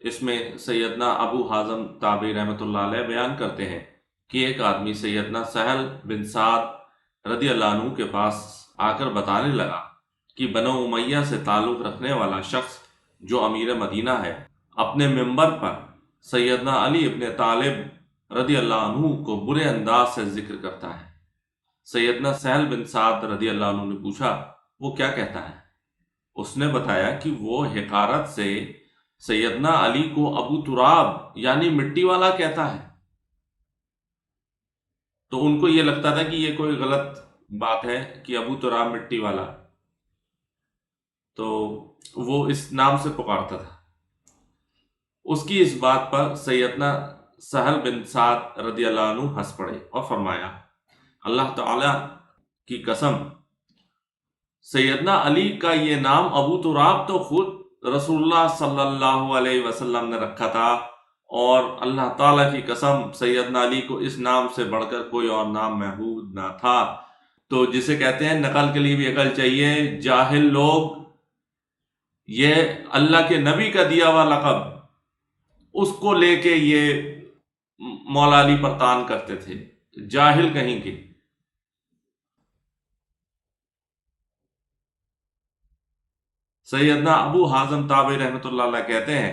اس میں سیدنا ابو حازم تابعی رحمۃ اللہ علیہ بیان کرتے ہیں کہ ایک آدمی سیدنا سہل بن سعد رضی اللہ عنہ کے پاس آ کر بتانے لگا کہ بنو امیہ سے تعلق رکھنے والا شخص جو امیر مدینہ ہے اپنے منبر پر سیدنا علی ابن طالب رضی اللہ عنہ کو برے انداز سے ذکر کرتا ہے۔ سیدنا سہل بن سعد رضی اللہ عنہ نے پوچھا وہ کیا کہتا ہے؟ اس نے بتایا کہ وہ حقارت سے سیدنا علی کو ابو تراب یعنی مٹی والا کہتا ہے۔ تو ان کو یہ لگتا تھا کہ یہ کوئی غلط بات ہے کہ ابو تراب مٹی والا، تو وہ اس نام سے پکارتا تھا۔ اس کی اس بات پر سیدنا سہل بن سعد رضی اللہ عنہ ہنس پڑے اور فرمایا اللہ تعالی کی قسم، سیدنا علی کا یہ نام ابو تراب تو خود رسول اللہ صلی اللہ علیہ وسلم نے رکھا تھا، اور اللہ تعالیٰ کی قسم سیدنا علی کو اس نام سے بڑھ کر کوئی اور نام محبوب نہ تھا۔ تو جسے کہتے ہیں نقل کے لیے بھی عقل چاہیے، جاہل لوگ یہ اللہ کے نبی کا دیا ہوا لقب اس کو لے کے یہ مولا علی پر تان کرتے تھے، جاہل کہیں کے۔ سیدنا ابو حازم تابعی رحمۃ اللہ علیہ کہتے ہیں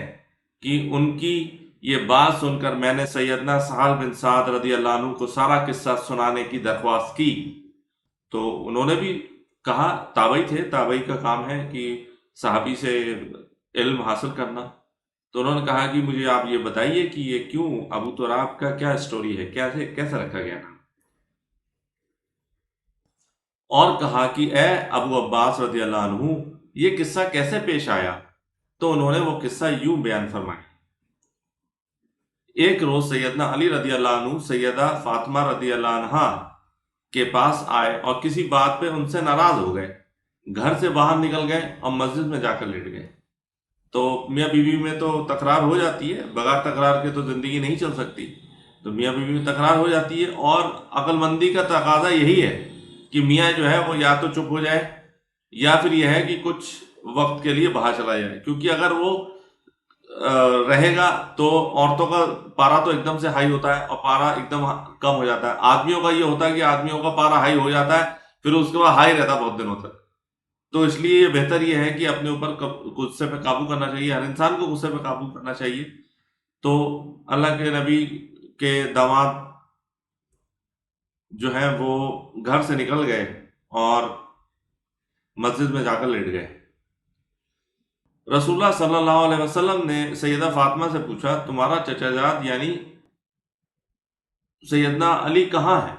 کہ ان کی یہ بات سن کر میں نے سیدنا سہل بن سعد رضی اللہ عنہ کو سارا قصہ سنانے کی درخواست کی، تو انہوں نے بھی کہا، تابعی تھے، تابعی کا کام ہے کہ صحابی سے علم حاصل کرنا، تو انہوں نے کہا کہ مجھے آپ یہ بتائیے کہ یہ کیوں ابو تراب کا کیا سٹوری ہے، کیسے رکھا گیا نام؟ اور کہا کہ اے ابو عباس رضی اللہ عنہ یہ قصہ کیسے پیش آیا؟ تو انہوں نے وہ قصہ یوں بیان فرمایا۔ ایک روز سیدنا علی رضی اللہ عنہ سیدہ فاطمہ رضی اللہ عنہا کے پاس آئے اور کسی بات پہ ان سے ناراض ہو گئے، گھر سے باہر نکل گئے اور مسجد میں جا کر لیٹ گئے۔ تو میاں بیوی میں تو تکرار ہو جاتی ہے، بغیر تکرار کے تو زندگی نہیں چل سکتی، تو میاں بیوی میں تکرار ہو جاتی ہے، اور عقل مندی کا تقاضا یہی ہے کہ میاں جو ہے وہ یا تو چپ ہو جائے یا پھر یہ ہے کہ کچھ وقت کے لیے باہر چلا جائے، کیونکہ اگر وہ رہے گا تو عورتوں کا پارا تو ایک دم سے ہائی ہوتا ہے اور پارا ایک دم کم ہو جاتا ہے۔ آدمیوں کا یہ ہوتا ہے کہ آدمیوں کا پارا ہائی ہو جاتا ہے، پھر اس کے بعد ہائی رہتا ہے بہت دنوں تک۔ تو اس لیے یہ بہتر یہ ہے کہ اپنے اوپر غصے پہ قابو کرنا چاہیے، ہر انسان کو غصے پہ قابو کرنا چاہیے۔ تو اللہ کے نبی کے داماد جو ہیں وہ گھر سے نکل گئے اور مسجد میں جا کر لیٹ گئے۔ رسول اللہ صلی اللہ علیہ وسلم نے سیدہ فاطمہ سے پوچھا تمہارا چچا جاد یعنی سیدنا علی کہاں ہے؟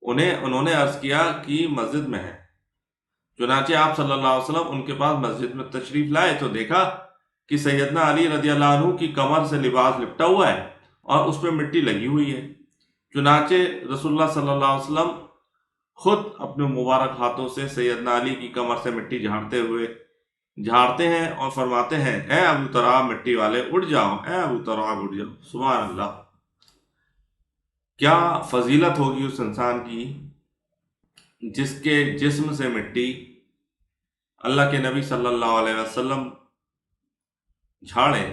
انہوں نے عرض کیا کہ مسجد میں ہے۔ چنانچہ آپ صلی اللہ علیہ وسلم ان کے پاس مسجد میں تشریف لائے تو دیکھا کہ سیدنا علی رضی اللہ عنہ کی کمر سے لباس لپٹا ہوا ہے اور اس پہ مٹی لگی ہوئی ہے۔ چنانچہ رسول اللہ صلی اللہ علیہ وسلم خود اپنے مبارک ہاتھوں سے سیدنا علی کی کمر سے مٹی جھاڑتے ہیں اور فرماتے ہیں اے ابو تراب مٹی والے اٹھ جاؤ، اے ابو تراب اٹھ جاؤ۔ سبحان اللہ، کیا فضیلت ہوگی اس انسان کی جس کے جسم سے مٹی اللہ کے نبی صلی اللہ علیہ وسلم جھاڑیں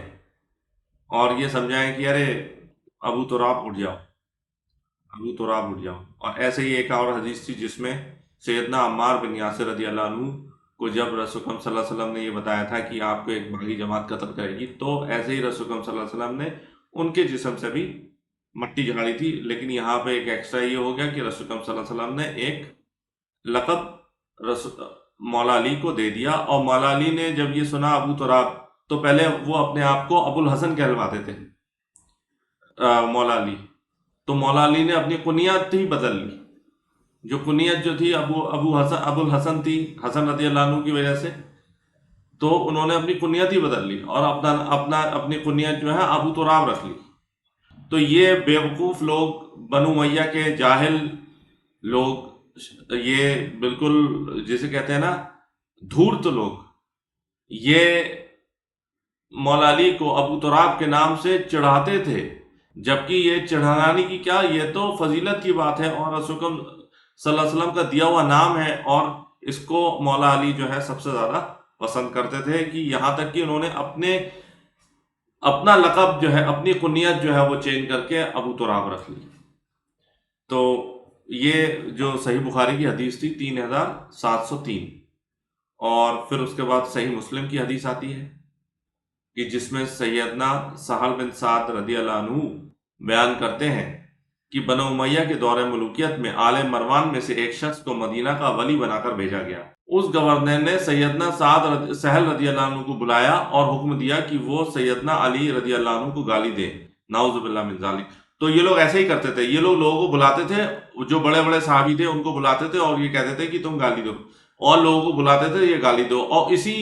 اور یہ سمجھائیں کہ ارے ابو تراب اٹھ جاؤ، ابو تراب اٹھ جاؤ۔ اور ایسے ہی ایک اور حدیث تھی جس میں سیدنا عمار بن یاسر رضی اللہ عنہ کو جب رسول اکرم صلی اللہ علیہ وسلم نے یہ بتایا تھا کہ آپ کو ایک باغی جماعت قتل کرے گی، تو ایسے ہی رسول اکرم صلی اللہ علیہ وسلم نے ان کے جسم سے بھی مٹی جھاڑی تھی۔ لیکن یہاں پہ ایک ایکسٹرا یہ ہو گیا کہ رسول اکرم صلی اللہ علیہ وسلم نے ایک لقب مولا علی کو دے دیا، اور مولا علی نے جب یہ سنا ابو تراب، تو پہلے وہ اپنے آپ کو ابو الحسن کہلواتے تھے مولا علی، تو مولا علی نے اپنی کنیت ہی بدل لی، جو کنیت جو تھی ابو الحسن تھی حسن رضی اللہ عنہ کی وجہ سے، تو انہوں نے اپنی کنیت ہی بدل لی اور اپنی کنیت جو ہے ابو تراب رکھ لی۔ تو یہ بیوقوف لوگ، بنو امیہ کے جاہل لوگ، یہ بالکل جسے کہتے ہیں نا دھورت لوگ، یہ مولا علی کو ابو تراب کے نام سے چڑھاتے تھے، جبکہ یہ چڑھانے کی کیا، یہ تو فضیلت کی بات ہے اور رسول صلی اللہ علیہ وسلم کا دیا ہوا نام ہے، اور اس کو مولا علی جو ہے سب سے زیادہ پسند کرتے تھے، کہ یہاں تک کہ انہوں نے اپنے اپنا لقب جو ہے، اپنی کنیت جو ہے وہ چینج کر کے ابو تراب رکھ لی۔ تو یہ جو صحیح بخاری کی حدیث تھی 3703، اور پھر اس کے بعد صحیح مسلم کی حدیث آتی ہے کہ جس میں سیدنا سہل بن سعد رضی اللہ عنہ بیان کرتے ہیں کہ بنو امیہ کے دور ملوکیت میں آل مروان میں سے ایک شخص کو مدینہ کا ولی بنا کر بھیجا گیا۔ اس گورنر نے سیدنا سہل رضی اللہ عنہ کو بلایا اور حکم دیا کہ وہ سیدنا علی رضی اللہ عنہ کو گالی دے، نعوذ باللہ من ذالک۔ تو یہ لوگ ایسے ہی کرتے تھے، یہ لوگ لوگوں کو بلاتے تھے، جو بڑے بڑے صحابی تھے ان کو بلاتے تھے اور یہ کہتے تھے کہ تم گالی دو، اور لوگوں کو بلاتے تھے یہ گالی دو، اور اسی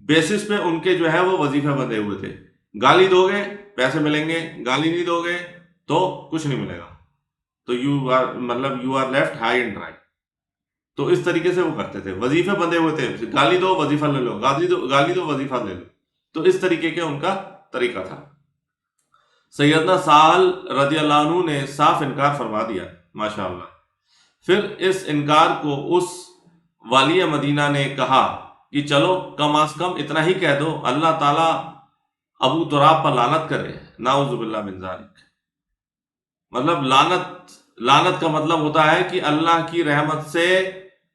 بیسس پہ ان کے جو ہے وہ وظیفے بندے ہوئے تھے۔ گالی دو گے پیسے ملیں گے، گالی نہیں دو گے تو کچھ نہیں ملے گا، تو you are left high and dry. تو اس طریقے سے وہ کرتے تھے، وظیفے بندے ہوئے تھے، گالی دو وظیفہ لے لو، گالی دو وظیفہ لے لو، تو اس طریقے کے ان کا طریقہ تھا۔ سیدنا سہل رضی اللہ عنہ نے صاف انکار فرما دیا، ماشاءاللہ۔ پھر اس انکار کو اس والی مدینہ نے کہا کہ چلو کم از کم اتنا ہی کہہ دو، اللہ تعالیٰ ابو تراب پر لعنت کرے، نعوذ باللہ من ذالک۔ مطلب لعنت کا مطلب ہوتا ہے کہ اللہ کی رحمت سے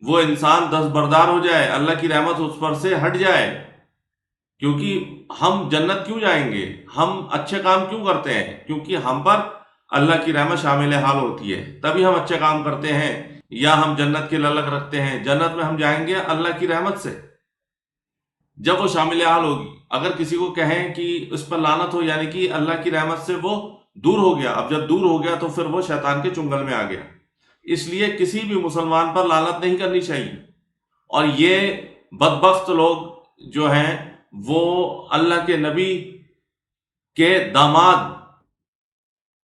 وہ انسان دستبردار ہو جائے، اللہ کی رحمت اس پر سے ہٹ جائے۔ کیونکہ ہم جنت کیوں جائیں گے، ہم اچھے کام کیوں کرتے ہیں؟ کیونکہ ہم پر اللہ کی رحمت شامل حال ہوتی ہے، تبھی ہم اچھے کام کرتے ہیں، یا ہم جنت کی للک رکھتے ہیں۔ جنت میں ہم جائیں گے اللہ کی رحمت سے، جب وہ شامل حال ہوگی۔ اگر کسی کو کہیں کہ اس پر لعنت ہو، یعنی کہ اللہ کی رحمت سے وہ دور ہو گیا، اب جب دور ہو گیا تو پھر وہ شیطان کے چنگل میں آ گیا۔ اس لیے کسی بھی مسلمان پر لعنت نہیں کرنی چاہیے۔ اور یہ بدبخت لوگ جو ہیں وہ اللہ کے نبی کے داماد،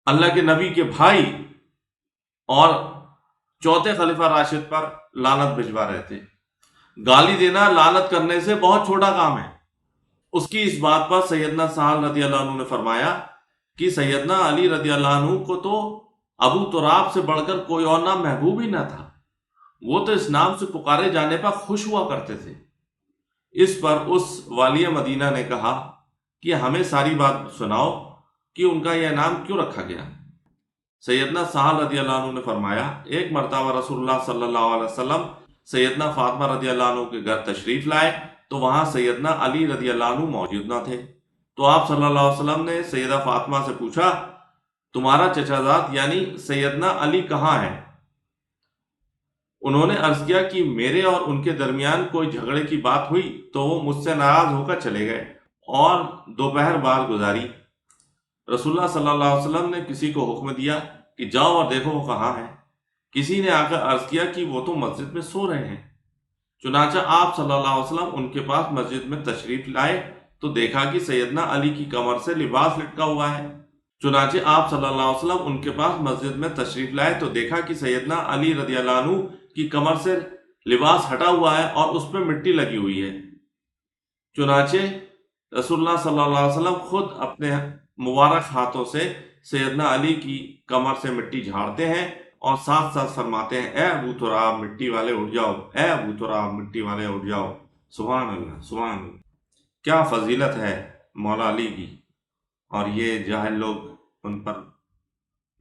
اللہ کے نبی کے بھائی اور چوتھے خلیفہ راشد پر لعنت بھجوا رہے تھے۔ گالی دینا لعنت کرنے سے بہت چھوٹا کام ہے۔ اس کی اس بات پر سیدنا سہل رضی اللہ عنہ نے فرمایا کہ سیدنا علی رضی اللہ عنہ کو تو ابو تراب سے بڑھ کر کوئی اور نام محبوب ہی نہ تھا، وہ تو اس نام سے پکارے جانے پر خوش ہوا کرتے تھے۔ اس پر اس والی مدینہ نے کہا کہ ہمیں ساری بات سناؤ کہ ان کا یہ نام کیوں رکھا گیا۔ سیدنا سہل رضی اللہ عنہ نے فرمایا، ایک مرتبہ رسول اللہ صلی اللہ علیہ وسلم سیدنا فاطمہ رضی اللہ عنہ کے گھر تشریف لائے تو وہاں سیدنا علی رضی اللہ عنہ موجود نہ تھے۔ تو آپ صلی اللہ علیہ وسلم نے سیدہ فاطمہ سے پوچھا، تمہارا چچا زاد یعنی سیدنا علی کہاں ہے؟ انہوں نے عرض کیا کہ میرے اور ان کے درمیان کوئی جھگڑے کی بات ہوئی تو وہ مجھ سے ناراض ہو کر چلے گئے اور دوپہر بعد گزاری۔ رسول اللہ صلی اللہ علیہ وسلم نے کسی کو حکم دیا کہ جاؤ اور دیکھو وہ کہاں ہے۔ کسی نے آ کر عرض کیا کہ وہ تو مسجد میں سو رہے ہیں۔ چنانچہ آپ صلی اللہ علیہ وسلم ان کے پاس مسجد میں تشریف لائے تو دیکھا کہ سیدنا علی کی کمر سے لباس لٹکا ہوا ہے۔ چنانچہ آپ صلی اللہ علیہ وسلم ان کے پاس مسجد میں تشریف لائے تو دیکھا کہ سیدنا علی رضی اللہ عنہ کی کمر سے لباس ہٹا ہوا ہے اور اس پہ مٹی لگی ہوئی ہے۔ چنانچہ رسول اللہ صلی اللہ علیہ وسلم خود اپنے مبارک ہاتھوں سے سیدنا علی کی کمر سے مٹی جھاڑتے ہیں اور ساتھ ساتھ فرماتے ہیں، اے ابو تراب مٹی والے اٹھ جاؤ، اے ابو تراب مٹی والے اٹھ جاؤ۔ سبحان اللہ، سبحان اللہ، کیا فضیلت ہے مولا علی کی۔ اور یہ جاہل لوگ ان پر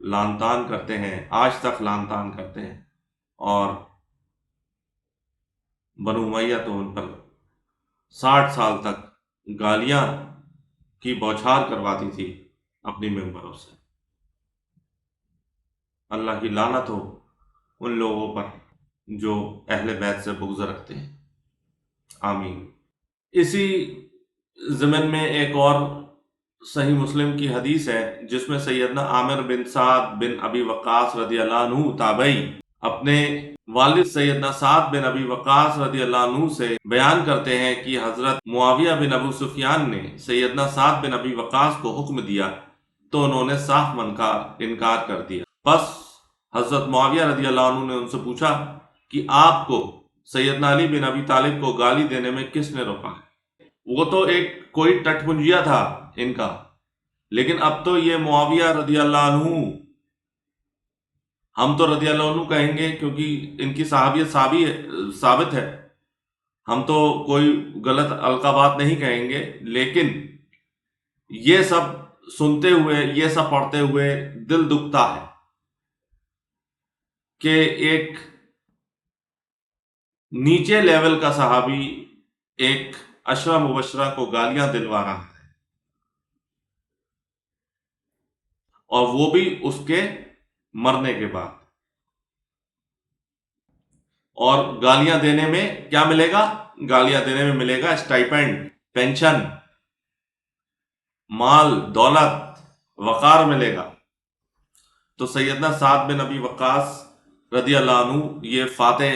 لعن طعن کرتے ہیں، آج تک لعن طعن کرتے ہیں، اور بنو امیہ تو ان پر 60 سال تک گالیاں کی بوچھار کرواتی تھی اپنی ممبروں سے۔ اللہ کی لعنت ہو ان لوگوں پر جو اہل بیت سے بغض رکھتے ہیں، آمین۔ اسی ضمن میں ایک اور صحیح مسلم کی حدیث ہے جس میں سیدنا عامر بن سعد بن ابی وقاص رضی اللہ عنہ تابعی اپنے والد سیدنا سعد بن ابی وقاص رضی اللہ عنہ سے بیان کرتے ہیں کہ حضرت معاویہ بن ابو سفیان نے سیدنا سعد بن ابی وقاص کو حکم دیا تو انہوں نے صاف انکار کر دیا۔ بس حضرت معاویہ رضی اللہ عنہ نے ان سے پوچھا کہ آپ کو سیدنا علی بن ابی طالب کو گالی دینے میں کس نے روکا ہے؟ وہ تو ایک کوئی ٹٹ پنجیا تھا ان کا، لیکن اب تو یہ معاویہ رضی اللہ عنہ، ہم تو رضی اللہ عنہ کہیں گے کیونکہ ان کی صحابیت ثابت ہے، ہم تو کوئی غلط القابات نہیں کہیں گے، لیکن یہ سب سنتے ہوئے، یہ سب پڑھتے ہوئے دل دکھتا ہے کہ ایک نیچے لیول کا صحابی ایک عشرہ مبشرہ کو گالیاں دلوا رہا ہے، اور وہ بھی اس کے مرنے کے بعد۔ اور گالیاں دینے میں کیا ملے گا؟ گالیاں دینے میں ملے گا اسٹائپینڈ، پینشن، مال، دولت، وقار ملے گا۔ تو سیدنا سعد بن ابی وقاص رضی اللہ عنہ یہ فاتح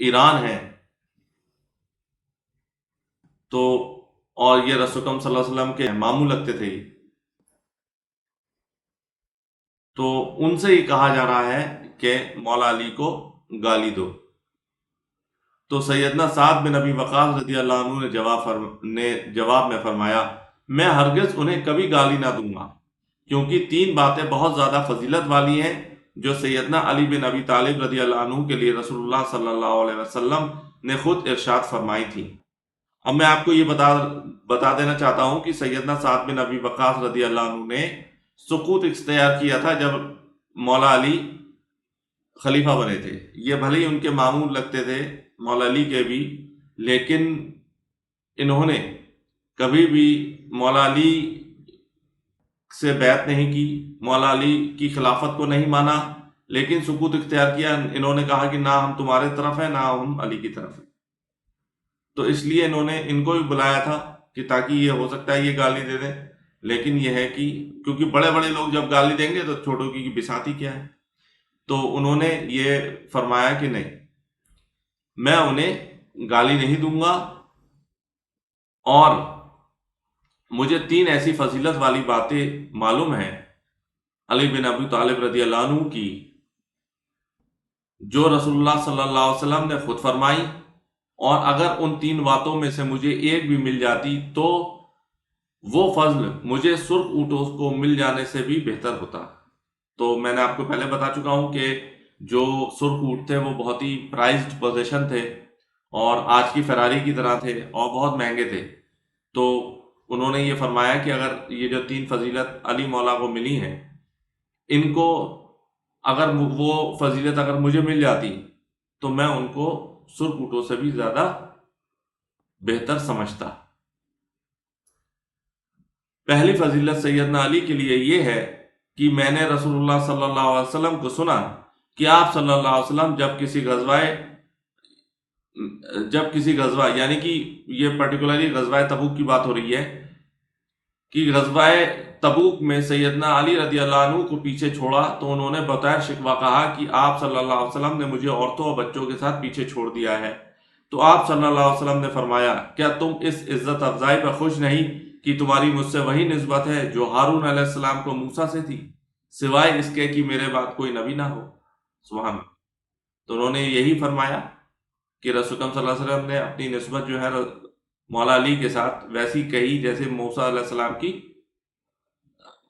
ایران ہیں، تو اور یہ رسول اکرم صلی اللہ علیہ وسلم کے ماموں لگتے تھے، تو ان سے ہی کہا جا رہا ہے کہ مولا علی کو گالی دو۔ تو سیدنا سعد بن ابی وقاص رضی اللہ عنہ نے جواب میں فرمایا، میں ہرگز انہیں کبھی گالی نہ دوں گا، کیونکہ تین باتیں بہت زیادہ فضیلت والی ہیں جو سیدنا علی بن ابی طالب رضی اللہ عنہ کے لیے رسول اللہ صلی اللہ علیہ وسلم نے خود ارشاد فرمائی تھی۔ اب میں آپ کو یہ بتا دینا چاہتا ہوں کہ سیدنا سعد بن ابی وقاص رضی اللہ عنہ نے سکوت اختیار کیا تھا جب مولا علی خلیفہ بنے تھے۔ یہ بھلے ہی ان کے ماموں لگتے تھے مولا علی کے بھی، لیکن انہوں نے کبھی بھی مولا علی سے بیعت نہیں کی، مولا علی کی خلافت کو نہیں مانا، لیکن سکوت اختیار کیا۔ انہوں نے کہا کہ نہ ہم تمہارے طرف ہیں، نہ ہم علی کی طرف ہیں۔ تو اس لیے انہوں نے ان کو بھی بلایا تھا کہ تاکہ یہ ہو سکتا ہے یہ گالی دے دیں، لیکن یہ ہے کہ کیونکہ بڑے بڑے لوگ جب گالی دیں گے تو چھوٹوں کی بساتی کیا ہے، تو انہوں نے یہ فرمایا کہ نہیں، میں انہیں گالی نہیں دوں گا، اور مجھے تین ایسی فضیلت والی باتیں معلوم ہیں علی بن ابی طالب رضی اللہ عنہ کی، جو رسول اللہ صلی اللہ علیہ وسلم نے خود فرمائی، اور اگر ان تین باتوں میں سے مجھے ایک بھی مل جاتی تو وہ فضل مجھے سرخ اونٹوں کو مل جانے سے بھی بہتر ہوتا۔ تو میں نے آپ کو پہلے بتا چکا ہوں کہ جو سرخ اونٹ تھے وہ بہت ہی پرائزڈ پوزیشن تھے، اور آج کی فراری کی طرح تھے، اور بہت مہنگے تھے۔ تو انہوں نے یہ فرمایا کہ اگر یہ جو تین فضیلت علی مولا کو ملی ہیں، ان کو اگر وہ فضیلت اگر مجھے مل جاتی تو میں ان کو سرخ اونٹوں سے بھی زیادہ بہتر سمجھتا۔ پہلی فضیلت سیدنا علی کے لیے یہ ہے کہ میں نے رسول اللہ صلی اللہ علیہ وسلم کو سنا کہ آپ صلی اللہ علیہ وسلم جب کسی غزوہ یعنی کہ یہ پرٹیکولرلی غزوہ تبوک کی بات ہو رہی ہے، کہ غزوہ تبوک میں سیدنا علی رضی اللہ عنہ کو پیچھے چھوڑا تو انہوں نے بطور شکوہ کہا کہ آپ صلی اللہ علیہ وسلم نے مجھے عورتوں اور بچوں کے ساتھ پیچھے چھوڑ دیا ہے۔ تو آپ صلی اللہ علیہ وسلم نے فرمایا، کیا تم اس عزت افزائی پر خوش نہیں کہ تمہاری مجھ سے وہی نسبت ہے جو ہارون علیہ السلام کو موسیٰ سے تھی، سوائے اس کے کہ میرے بعد کوئی نبی نہ ہو؟ سبحان اللہ۔ تو انہوں نے یہی فرمایا کہ رسول اللہ صلی اللہ علیہ وسلم نے اپنی نسبت جو ہے مولا علی کے ساتھ ویسی کہی جیسے موسیٰ علیہ السلام کی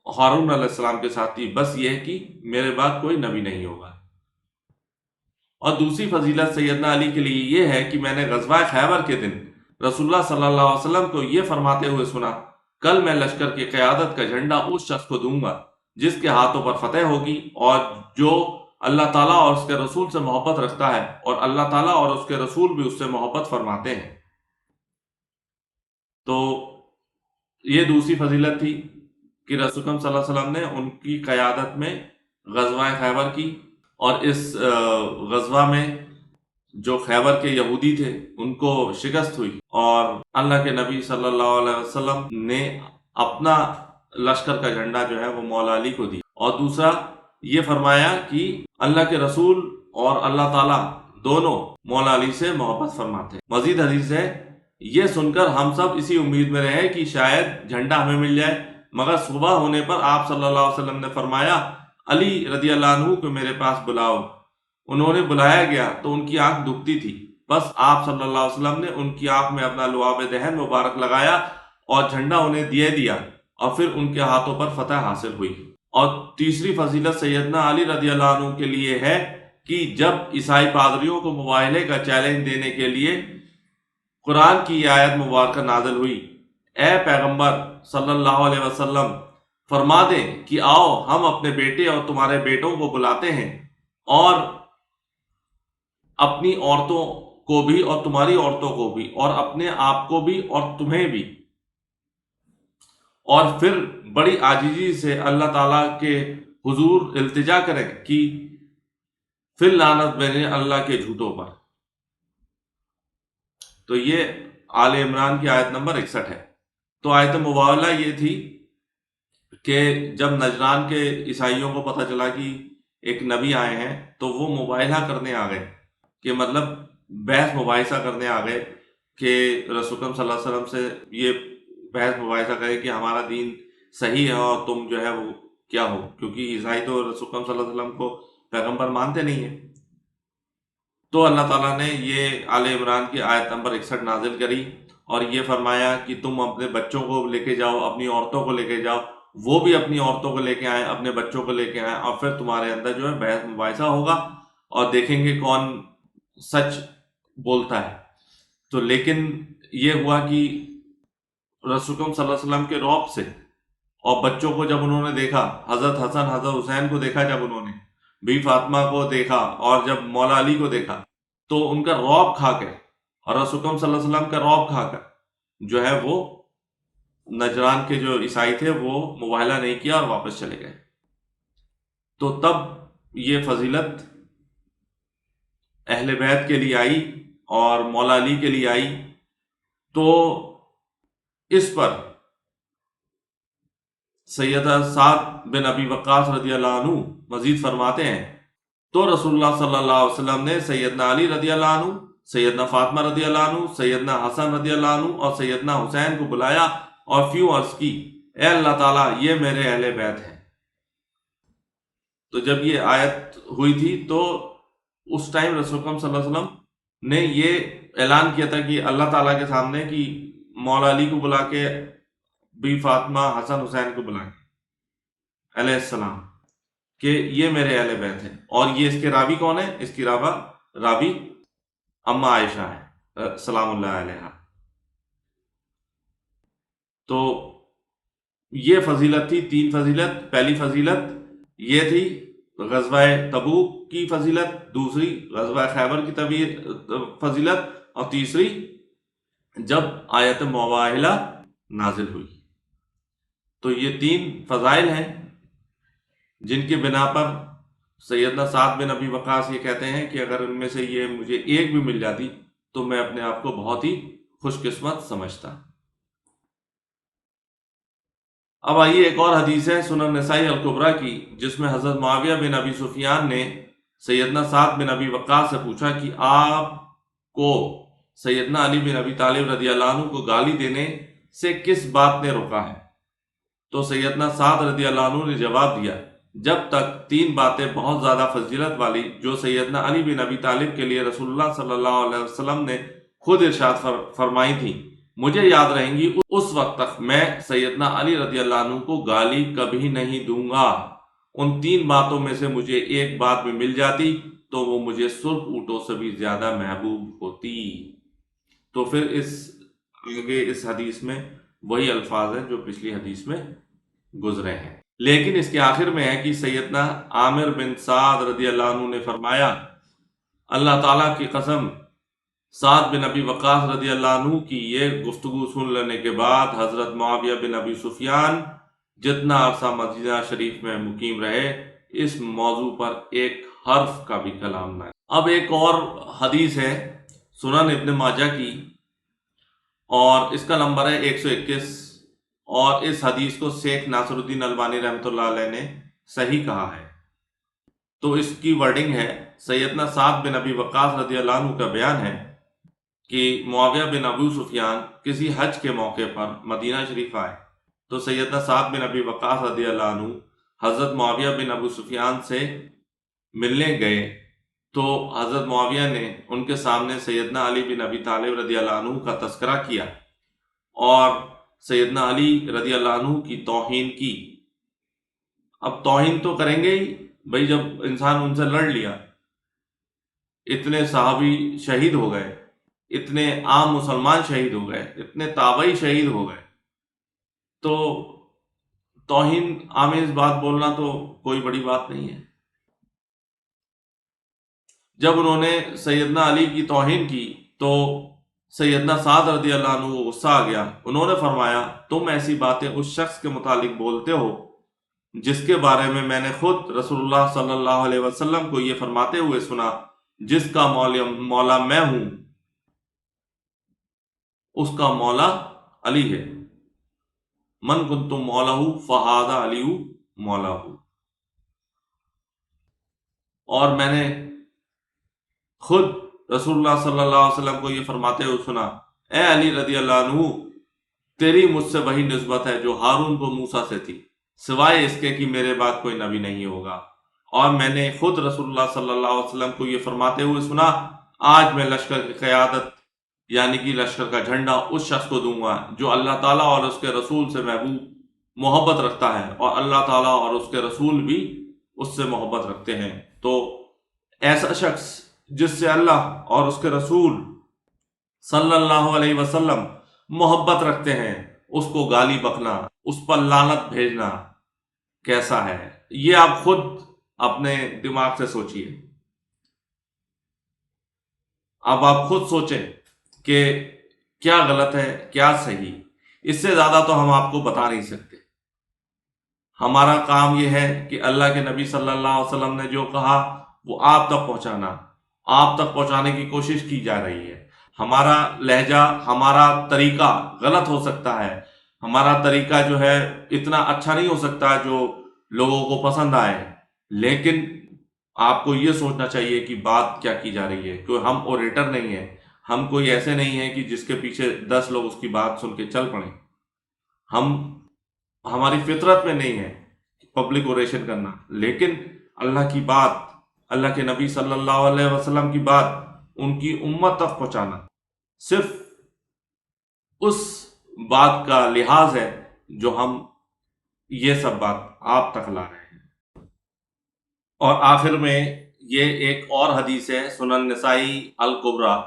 ہارون علیہ السلام کے ساتھ تھی، بس یہ کہ میرے بعد کوئی نبی نہیں ہوگا۔ اور دوسری فضیلت سیدنا علی کے لیے یہ ہے کہ میں نے غزوہ خیبر کے دن رسول اللہ صلی اللہ علیہ وسلم کو یہ فرماتے ہوئے سنا، کل میں لشکر کی قیادت کا جھنڈا اس شخص کو دوں گا جس کے ہاتھوں پر فتح ہوگی، اور جو اللہ تعالیٰ اور اس کے رسول سے محبت رکھتا ہے، اور اللہ تعالیٰ اور اس کے رسول بھی اس سے محبت فرماتے ہیں۔ تو یہ دوسری فضیلت تھی کہ رسول صلی اللہ علیہ وسلم نے ان کی قیادت میں غزوہ خیبر کی، اور اس غزوہ میں جو خیبر کے یہودی تھے ان کو شکست ہوئی، اور اللہ کے نبی صلی اللہ علیہ وسلم نے اپنا لشکر کا جھنڈا جو ہے وہ مولا علی کو دی۔ اور دوسرا یہ فرمایا کہ اللہ کے رسول اور اللہ تعالیٰ دونوں مولا علی سے محبت فرماتے ہیں۔ مزید حدیث ہے، یہ سن کر ہم سب اسی امید میں رہے کہ شاید جھنڈا ہمیں مل جائے، مگر صبح ہونے پر آپ صلی اللہ علیہ وسلم نے فرمایا، علی رضی اللہ عنہ کو میرے پاس بلاؤ۔ انہوں نے بلایا گیا تو ان کی آنکھ دکھتی تھی، بس آپ صلی اللہ علیہ وسلم نے ان کی آنکھ میں اپنا لعاب دہن مبارک لگایا اور جھنڈا انہیں دیا، اور پھر ان کے ہاتھوں پر فتح حاصل ہوئی۔ اور تیسری فضیلت سیدنا علی رضی اللہ عنہ کے لیے ہے کہ جب عیسائی پادریوں کو مباہلے کا چیلنج دینے کے لیے قرآن کی یہ آیت مبارکہ نازل ہوئی، اے پیغمبر صلی اللہ علیہ وسلم فرما دیں کہ آؤ ہم اپنے بیٹے اور تمہارے بیٹوں کو بلاتے ہیں، اور اپنی عورتوں کو بھی اور تمہاری عورتوں کو بھی، اور اپنے آپ کو بھی اور تمہیں بھی، اور پھر بڑی عاجزی سے اللہ تعالیٰ کے حضور التجا کریں کہ پھر لعنت بھیجیں اللہ کے جھوٹوں پر۔ تو یہ آل عمران کی آیت نمبر 61 ہے۔ تو آیت مباولہ یہ تھی کہ جب نجران کے عیسائیوں کو پتہ چلا کہ ایک نبی آئے ہیں تو وہ مباہلہ کرنے آ گئے، کہ مطلب بحث مباحثہ کرنے آ گئے کہ رسول اکرم صلی اللہ علیہ وسلم سے یہ بحث مباحثہ کرے کہ ہمارا دین صحیح ہے اور تم جو ہے وہ کیا ہو، کیونکہ عیسائی تو رسول اکرم صلی اللہ علیہ وسلم کو پیغمبر مانتے نہیں ہیں۔ تو اللہ تعالیٰ نے یہ آل عمران کی آیت نمبر 61 نازل کری اور یہ فرمایا کہ تم اپنے بچوں کو لے کے جاؤ، اپنی عورتوں کو لے کے جاؤ، وہ بھی اپنی عورتوں کو لے کے آئیں، اپنے بچوں کو لے کے آئیں، اور پھر تمہارے اندر جو ہے بحث مباحثہ ہوگا اور دیکھیں گے کون سچ بولتا ہے۔ تو لیکن یہ ہوا کہ رسول اکرم صلی اللہ علیہ وسلم کے رعب سے اور بچوں کو جب انہوں نے دیکھا، حضرت حسن حضرت حسین کو دیکھا، جب انہوں نے بی فاطمہ کو دیکھا اور جب مولا علی کو دیکھا، تو ان کا رعب کھا کے اور رسول اکرم صلی اللہ علیہ وسلم کا رعب کھا کر جو ہے وہ نجران کے جو عیسائی تھے وہ مباہلہ نہیں کیا اور واپس چلے گئے۔ تو تب یہ فضیلت اہل بیت کے لیے آئی اور مولا علی کے لیے آئی۔ تو اس پر سیدہ سعد بن ابی وقاص رضی اللہ عنہ مزید فرماتے ہیں، تو رسول اللہ صلی اللہ علیہ وسلم نے سیدنا علی رضی اللہ عنہ، سیدنا فاطمہ رضی اللہ عنہ، سیدنا حسن رضی اللہ عنہ اور سیدنا حسین کو بلایا اور فیوں عرض کی، اے اللہ تعالیٰ یہ میرے اہل بیت ہیں۔ تو جب یہ آیت ہوئی تھی تو اس ٹائم رسول اکرم صلی اللہ علیہ وسلم نے یہ اعلان کیا تھا کہ اللہ تعالیٰ کے سامنے کہ مولا علی کو بلا کے، بی فاطمہ حسن حسین کو بلا کے علیہ السلام، کہ یہ میرے اہل بیت ہیں۔ اور یہ اس کے راوی کون ہے؟ اس کی راوی اما عائشہ ہے سلام اللہ علیہا۔ تو یہ فضیلت تھی، 3 فضیلت۔ پہلی فضیلت یہ تھی غزوہ تبوک کی فضیلت، دوسری غزوہ خیبر کی فضیلت، اور تیسری جب آیت مباہلہ نازل ہوئی۔ تو یہ 3 فضائل ہیں جن کی بنا پر سیدنا سعد بن ابی وقاص یہ کہتے ہیں کہ اگر ان میں سے یہ مجھے ایک بھی مل جاتی تو میں اپنے آپ کو بہت ہی خوش قسمت سمجھتا۔ اب آئیے ایک اور حدیث ہے سنن نسائی الکبریٰ کی، جس میں حضرت معاویہ بن ابی سفیان نے سیدنا سعد بن ابی وقاص سے پوچھا کہ آپ کو سیدنا علی بن ابی طالب رضی اللہ عنہ کو گالی دینے سے کس بات نے روکا ہے؟ تو سیدنا سعد رضی اللہ عنہ نے جواب دیا، جب تک 3 باتیں بہت زیادہ فضیلت والی جو سیدنا علی بن ابی طالب کے لیے رسول اللہ صلی اللہ علیہ وسلم نے خود ارشاد فرمائی تھیں مجھے یاد رہیں گی، اس وقت تک میں سیدنا علی رضی اللہ عنہ کو گالی کبھی نہیں دوں گا۔ ان 3 باتوں میں سے مجھے ایک بات بھی مل جاتی تو وہ مجھے سرخ اونٹوں سے بھی زیادہ محبوب ہوتی۔ تو پھر اس حدیث میں وہی الفاظ ہیں جو پچھلی حدیث میں گزرے ہیں، لیکن اس کے آخر میں ہے کہ سیدنا عامر بن سعد رضی اللہ عنہ نے فرمایا، اللہ تعالیٰ کی قسم، سعد بن ابی وقاص رضی اللہ عنہ کی یہ گفتگو سن لینے کے بعد حضرت معاویہ بن ابی سفیان جتنا عرصہ مدینہ شریف میں مقیم رہے اس موضوع پر ایک حرف کا بھی کلام نہ ہے۔ اب ایک اور حدیث ہے سنن ابن ماجہ کی اور اس کا نمبر ہے 121، اور اس حدیث کو شیخ ناصر الدین البانی رحمۃ اللہ علیہ نے صحیح کہا ہے۔ تو اس کی ورڈنگ ہے، سیدنا سعد بن ابی وقاص رضی اللہ عنہ کا بیان ہے کہ معاویہ بن ابو سفیان کسی حج کے موقع پر مدینہ شریف آئے تو سیدنا سعد بن ابی وقاص رضی اللہ عنہ حضرت معاویہ بن ابو سفیان سے ملنے گئے تو حضرت معاویہ نے ان کے سامنے سیدنا علی بن ابی طالب رضی اللہ عنہ کا تذکرہ کیا اور سیدنا علی رضی اللہ عنہ کی توہین کی۔ اب توہین تو کریں گے ہی بھائی، جب انسان ان سے لڑ لیا، اتنے صحابی شہید ہو گئے، اتنے عام مسلمان شہید ہو گئے، اتنے تابعی شہید ہو گئے، تو توہین آمیز بات بولنا تو کوئی بڑی بات نہیں ہے۔ جب انہوں نے سیدنا علی کی توہین کی تو سیدنا سعد رضی اللہ عنہ کو غصہ آ گیا۔ انہوں نے فرمایا تم ایسی باتیں اس شخص کے متعلق بولتے ہو جس کے بارے میں نے خود رسول اللہ صلی اللہ علیہ وسلم کو یہ فرماتے ہوئے سنا، جس کا مولا میں ہوں اس کا مولا علی ہے، من کنتم مولا فہذا علی مولا۔ اور میں نے خود رسول اللہ صلی اللہ علیہ وسلم کو یہ فرماتے ہوئے سنا، اے علی رضی اللہ عنہ، تیری مجھ سے وہی نسبت ہے جو ہارون کو موسیٰ سے تھی، سوائے اس کے کہ میرے بعد کوئی نبی نہیں ہوگا۔ اور میں نے خود رسول اللہ صلی اللہ علیہ وسلم کو یہ فرماتے ہوئے سنا، آج میں لشکر کی قیادت یعنی کہ لشکر کا جھنڈا اس شخص کو دوں گا جو اللہ تعالیٰ اور اس کے رسول سے محبت رکھتا ہے، اور اللہ تعالیٰ اور اس کے رسول بھی اس سے محبت رکھتے ہیں۔ تو ایسا شخص جس سے اللہ اور اس کے رسول صلی اللہ علیہ وسلم محبت رکھتے ہیں، اس کو گالی بکنا، اس پر لعنت بھیجنا کیسا ہے؟ یہ آپ خود اپنے دماغ سے سوچئے۔ اب آپ خود سوچیں کہ کیا غلط ہے کیا صحیح۔ اس سے زیادہ تو ہم آپ کو بتا نہیں سکتے۔ ہمارا کام یہ ہے کہ اللہ کے نبی صلی اللہ علیہ وسلم نے جو کہا وہ آپ تک پہنچانا، آپ تک پہنچانے کی کوشش کی جا رہی ہے۔ ہمارا لہجہ، ہمارا طریقہ غلط ہو سکتا ہے، ہمارا طریقہ جو ہے اتنا اچھا نہیں ہو سکتا جو لوگوں کو پسند آئے، لیکن آپ کو یہ سوچنا چاہیے کہ بات کیا کی جا رہی ہے۔ کیونکہ ہم اوریٹر نہیں ہیں، ہم کوئی ایسے نہیں ہیں کہ جس کے پیچھے 10 لوگ اس کی بات سن کے چل پڑیں۔ ہماری فطرت میں نہیں ہے پبلک اوریشن کرنا، لیکن اللہ کی بات، اللہ کے نبی صلی اللہ علیہ وسلم کی بات ان کی امت تک پہنچانا صرف اس بات کا لحاظ ہے جو ہم یہ سب بات آپ تک لا رہے ہیں۔ اور آخر میں یہ ایک اور حدیث ہے سنن نسائی الکبریٰ،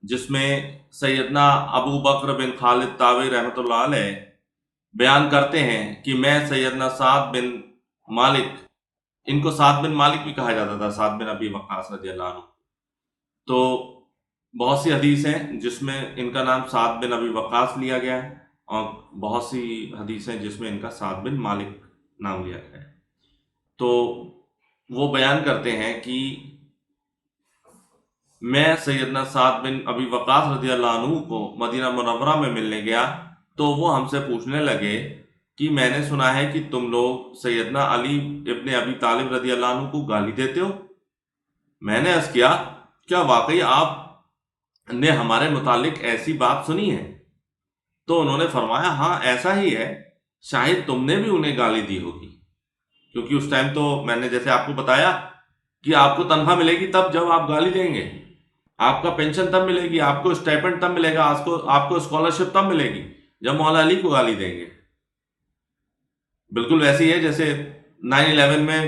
جس میں سیدنا ابو بکر بن خالد تابعی رحمۃ اللہ علیہ بیان کرتے ہیں کہ میں سیدنا سعد بن مالک، ان کو سعد بن مالک بھی کہا جاتا تھا، سعد بن ابی وقاص رضی اللہ عنہ، تو بہت سی حدیث ہیں جس میں ان کا نام سعد بن ابی وقاص لیا گیا ہے، اور بہت سی حدیث ہیں جس میں ان کا سعد بن مالک نام لیا گیا ہے۔ تو وہ بیان کرتے ہیں کہ میں سیدنا سعد بن ابی وقاص رضی اللہ عنہ کو مدینہ منورہ میں ملنے گیا تو وہ ہم سے پوچھنے لگے کہ میں نے سنا ہے کہ تم لوگ سیدنا علی ابن ابی طالب رضی اللہ عنہ کو گالی دیتے ہو۔ میں نے عرض کیا کیا واقعی آپ نے ہمارے متعلق ایسی بات سنی ہے؟ تو انہوں نے فرمایا ہاں ایسا ہی ہے، شاید تم نے بھی انہیں گالی دی ہوگی، کیونکہ اس ٹائم تو میں نے جیسے آپ کو بتایا کہ آپ کو تنخواہ ملے گی تب جب آپ گالی دیں گے، آپ کا پینشن تب ملے گی، آپ کو اسٹائپنڈ تب ملے گا، آپ کو اسکالرشپ تب ملے گی جب مولا علی کو گالی دیں گے۔ بالکل ویسے ہی ہے جیسے 9/11 میں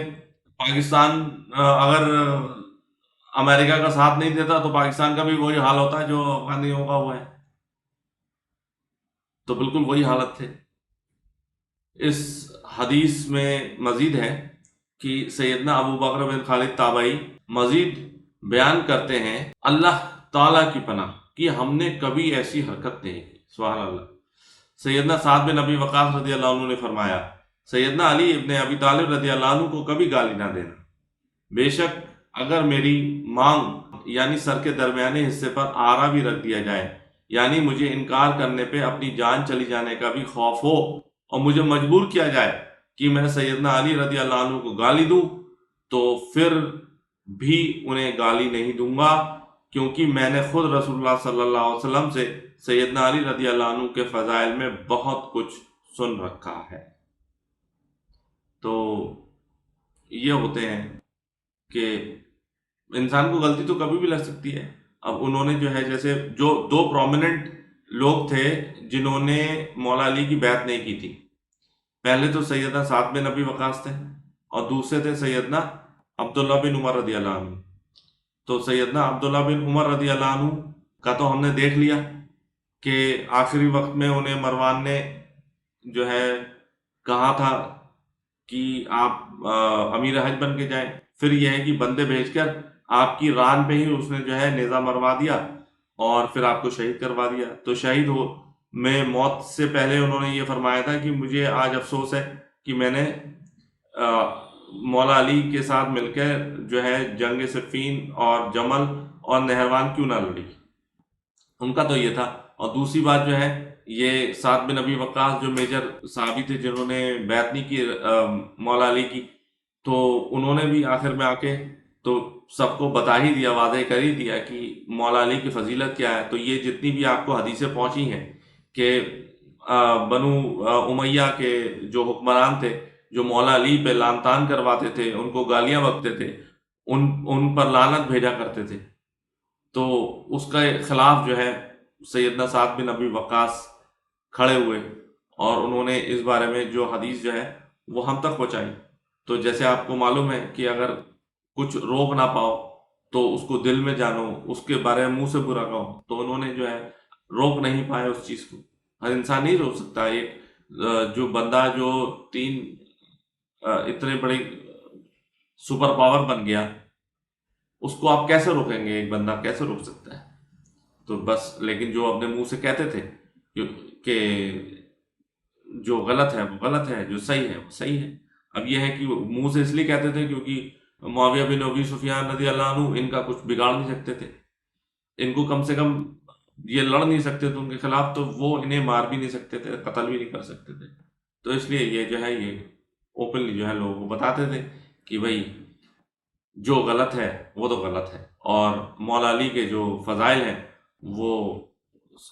پاکستان اگر امریکہ کا ساتھ نہیں دیتا تو پاکستان کا بھی وہی حال ہوتا ہے جو افغانیوں کا ہوا ہے، تو بالکل وہی حالت تھے۔ اس حدیث میں مزید ہے کہ سیدنا ابو بکر بن خالد تابعی مزید بیان کرتے ہیں اللہ تعالیٰ کی پناہ کہ ہم نے کبھی ایسی حرکت نہیں کی، سبحان اللہ۔ سیدنا سعد بن ابی وقاص رضی اللہ عنہ نے فرمایا سیدنا علی ابن ابی طالب رضی اللہ عنہ کو کبھی گالی نہ دینا، بے شک اگر میری مانگ یعنی سر کے درمیانے حصے پر آرا بھی رکھ دیا جائے، یعنی مجھے انکار کرنے پہ اپنی جان چلی جانے کا بھی خوف ہو اور مجھے مجبور کیا جائے کہ میں سیدنا علی رضی اللہ عنہ کو گالی دوں، تو پھر بھی انہیں گالی نہیں دوں گا، کیونکہ میں نے خود رسول اللہ صلی اللہ علیہ وسلم سے سیدنا علی رضی اللہ عنہ کے فضائل میں بہت کچھ سن رکھا ہے۔ تو یہ ہوتے ہیں کہ انسان کو غلطی تو کبھی بھی لگ سکتی ہے۔ اب انہوں نے جو ہے جیسے جو 2 پرومیننٹ لوگ تھے جنہوں نے مولا علی کی بیعت نہیں کی تھی، پہلے تو سیدنا سعد بن ابی وقاص تھے اور دوسرے تھے سیدنا عبداللہ بن عمر رضی اللہ عنہ۔ تو سیدنا عبداللہ بن عمر رضی اللہ عنہ کا تو ہم نے دیکھ لیا کہ آخری وقت میں انہیں مروان نے جو ہے کہا تھا کہ آپ امیر حج بن کے جائیں، پھر یہ ہے کہ بندے بھیج کر آپ کی ران پہ ہی اس نے جو ہے نیزہ مروا دیا اور پھر آپ کو شہید کروا دیا۔ تو شہید ہو میں موت سے پہلے انہوں نے یہ فرمایا تھا کہ مجھے آج افسوس ہے کہ میں نے مولا علی کے ساتھ مل کے جو ہے جنگ صفین اور جمل اور نہروان کیوں نہ لڑی، ان کا تو یہ تھا۔ اور دوسری بات جو ہے، یہ سعد بن ابی وقاص جو میجر صحابی تھے جنہوں نے بیعت نہیں کی مولا علی کی، تو انہوں نے بھی آخر میں آ کے تو سب کو بتا ہی دیا، واضح کر ہی دیا کہ مولا علی کی فضیلت کیا ہے۔ تو یہ جتنی بھی آپ کو حدیثیں پہنچی ہیں کہ بنو امیہ کے جو حکمران تھے، جو مولا علی پہ لعن طعن کرواتے تھے، ان کو گالیاں بکتے تھے، ان پر لعنت بھیجا کرتے تھے، تو اس کے خلاف جو ہے سیدنا سعد بن ابی وقاص کھڑے ہوئے اور انہوں نے اس بارے میں جو حدیث جو ہے وہ ہم تک پہنچائی۔ تو جیسے آپ کو معلوم ہے کہ اگر کچھ روک نہ پاؤ تو اس کو دل میں جانو، اس کے بارے میں منہ سے برا کہو، تو انہوں نے جو ہے روک نہیں پائے اس چیز کو۔ ہر انسان نہیں روک سکتا۔ ایک جو بندہ جو اتنے بڑے سپر پاور بن گیا، اس کو آپ کیسے روکیں گے؟ ایک بندہ کیسے روک سکتا ہے؟ تو بس، لیکن جو اپنے منہ سے کہتے تھے کہ جو غلط ہے وہ غلط ہے، جو صحیح ہے وہ صحیح ہے۔ اب یہ ہے کہ وہ منہ سے اس لیے کہتے تھے کیونکہ معاویہ بن ابی سفیان رضی اللہ عنہ ان کا کچھ بگاڑ نہیں سکتے تھے، ان کو کم سے کم یہ لڑ نہیں سکتے تھے ان کے خلاف، تو وہ انہیں مار بھی نہیں سکتے تھے، قتل بھی نہیں کر سکتے تھے۔ تو اس لیے یہ جو ہے یہ اوپنلی جو ہے لوگوں کو بتاتے تھے کہ بھائی جو غلط ہے وہ تو غلط ہے، اور مولا علی کے جو فضائل ہیں وہ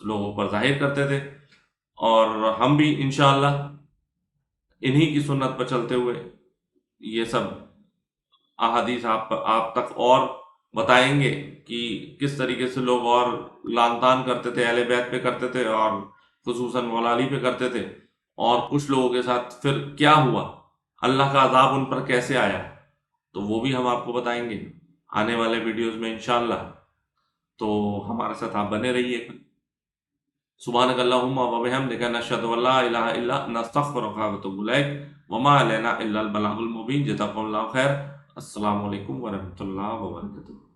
لوگوں پر ظاہر کرتے تھے۔ اور ہم بھی انشاءاللہ انہی کی سنت پر چلتے ہوئے یہ سب احادیث آپ تک اور بتائیں گے کہ کس طریقے سے لوگ اور لعن طعن کرتے تھے، اہل بیت پہ کرتے تھے اور خصوصاً مولا علی پہ کرتے تھے، اور کچھ لوگوں کے ساتھ پھر کیا ہوا، اللہ کا عذاب ان پر کیسے آیا، تو وہ بھی ہم آپ کو بتائیں گے آنے والے ویڈیوز میں انشاءاللہ۔ تو ہمارے ساتھ آپ بنے رہیے۔ سبحانک اللہم و بحمدک، نشہد ان لا الہ الا انت، نستغفرک و نتوب الیک، وما علینا الا البلاغ المبین۔ جزاکم اللہ خیر۔ السلام علیکم ورحمۃ اللہ وبرکاتہ۔